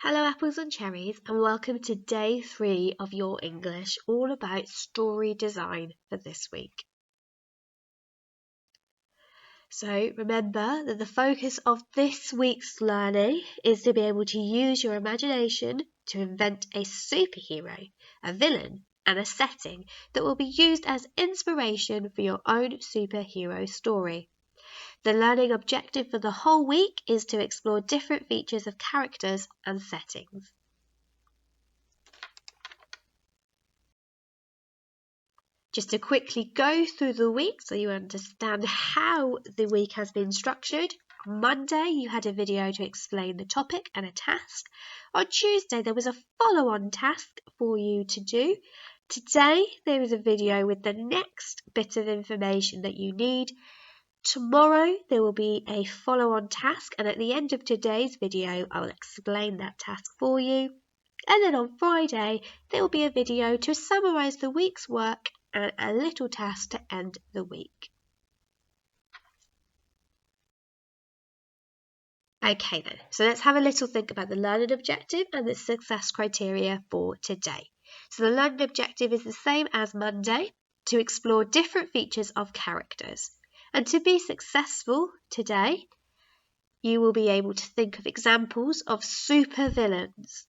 Hello apples and cherries and welcome to day 3 of your English, all about story design for this week. So remember that the focus of this week's learning is to be able to use your imagination to invent a superhero, a villain and a setting that will be used as inspiration for your own superhero story. The learning objective for the whole week is to explore different features of characters and settings. Just to quickly go through the week so you understand how the week has been structured. On Monday, you had a video to explain the topic and a task. On Tuesday, there was a follow-on task for you to do. Today, there is a video with the next bit of information that you need. Tomorrow, there will be a follow-on task, and at the end of today's video, I will explain that task for you. And then on Friday, there will be a video to summarise the week's work and a little task to end the week. Okay then, so let's have a little think about the learning objective and the success criteria for today. So the learning objective is the same as Monday, to explore different features of characters. And to be successful today, you will be able to think of examples of supervillains.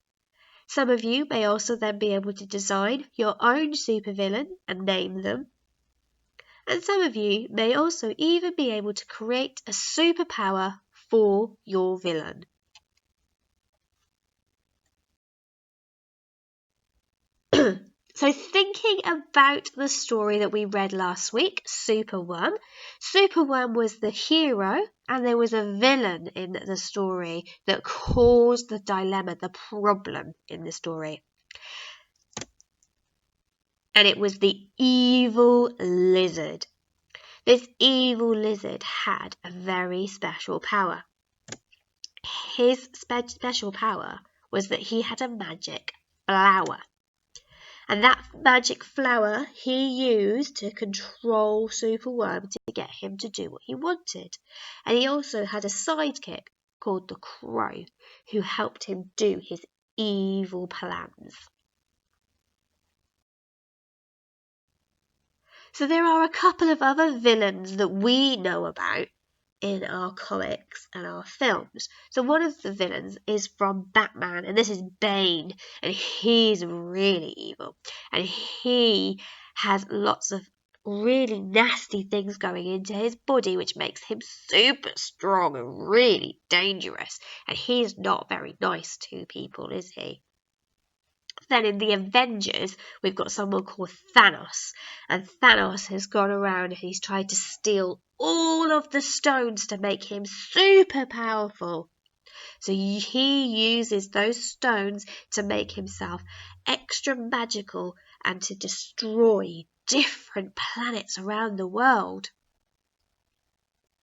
Some of you may also then be able to design your own supervillain and name them. And some of you may also even be able to create a superpower for your villain. So thinking about the story that we read last week, Superworm. Superworm was the hero and there was a villain in the story that caused the dilemma, the problem in the story. And it was the evil lizard. This evil lizard had a very special power. His special power was that he had a magic flower. And that magic flower he used to control Superworm to get him to do what he wanted. And he also had a sidekick called the Crow who helped him do his evil plans. So there are a couple of other villains that we know about in our comics and our films. So one of the villains is from Batman, and this is Bane, and he's really evil. And he has lots of really nasty things going into his body, which makes him super strong and really dangerous. And he's not very nice to people, is he? Then in the Avengers, we've got someone called Thanos. And Thanos has gone around and he's tried to steal all of the stones to make him super powerful. So he uses those stones to make himself extra magical and to destroy different planets around the world.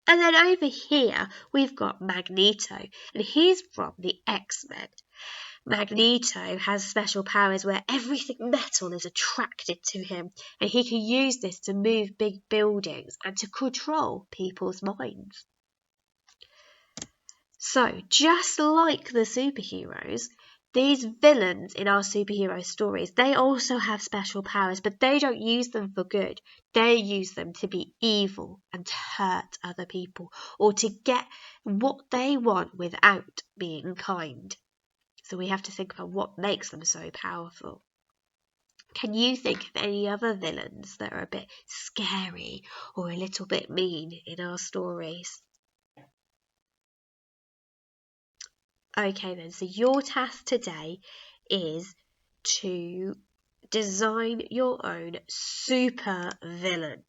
And then over here, we've got Magneto. And he's from the X-Men. Magneto has special powers where everything metal is attracted to him, and he can use this to move big buildings and to control people's minds. So, just like the superheroes, these villains in our superhero stories, they also have special powers, but they don't use them for good. They use them to be evil and to hurt other people, or to get what they want without being kind. So we have to think about what makes them so powerful. Can you think of any other villains that are a bit scary or a little bit mean in our stories? Okay then, so your task today is to design your own super villain.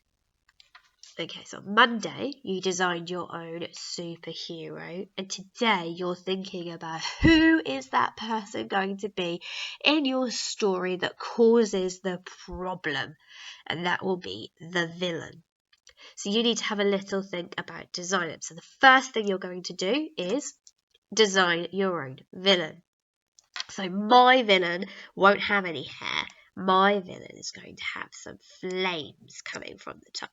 Okay, so on Monday, you designed your own superhero, and today you're thinking about who is that person going to be in your story that causes the problem, and that will be the villain. So you need to have a little think about design it. So the first thing you're going to do is design your own villain. So my villain won't have any hair. My villain is going to have some flames coming from the top.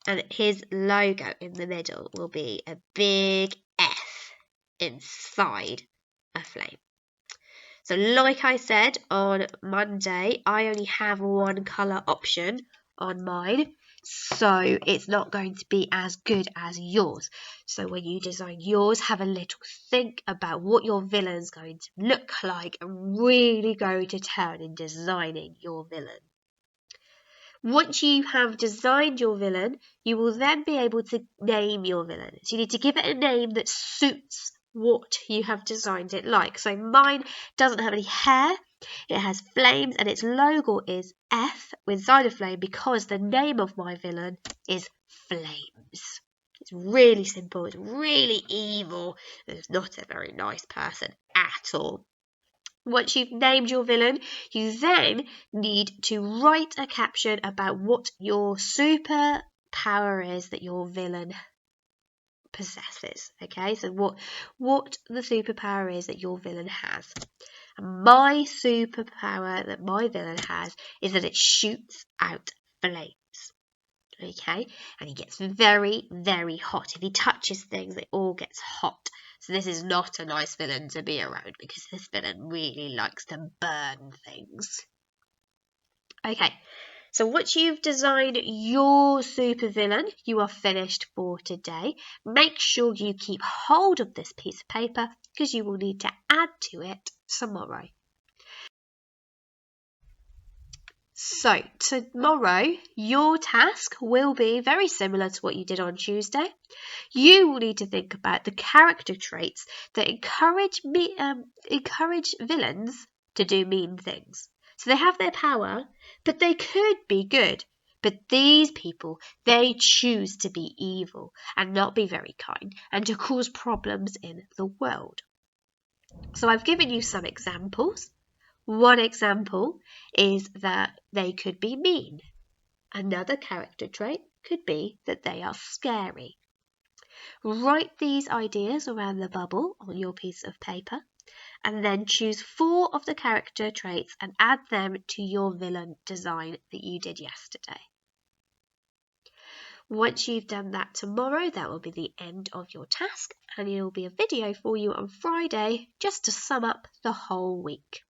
And his logo in the middle will be a big F inside a flame. So like I said on Monday, I only have one colour option on mine, so it's not going to be as good as yours. So when you design yours, have a little think about what your villain's going to look like and really go to town in designing your villain. Once you have designed your villain, you will then be able to name your villain. So you need to give it a name that suits what you have designed it like. So mine doesn't have any hair, it has flames, and its logo is F with a flame because the name of my villain is Flames. It's really simple, it's really evil, and it's not a very nice person at all. Once you've named your villain, you then need to write a caption about what your super power is that your villain possesses. Okay, so what the superpower is that your villain has. And my superpower that my villain has is that it shoots out flames. Okay, and he gets very, very hot. If he touches things, it all gets hot. So this is not a nice villain to be around because this villain really likes to burn things. Okay, so once you've designed your supervillain, you are finished for today. Make sure you keep hold of this piece of paper because you will need to add to it tomorrow. So tomorrow, your task will be very similar to what you did on Tuesday. You will need to think about the character traits that encourage villains to do mean things. So they have their power, but they could be good. But these people, they choose to be evil and not be very kind and to cause problems in the world. So I've given you some examples. One example is that they could be mean. Another character trait could be that they are scary. Write these ideas around the bubble on your piece of paper and then choose 4 of the character traits and add them to your villain design that you did yesterday. Once you've done that tomorrow, that will be the end of your task and it will be a video for you on Friday just to sum up the whole week.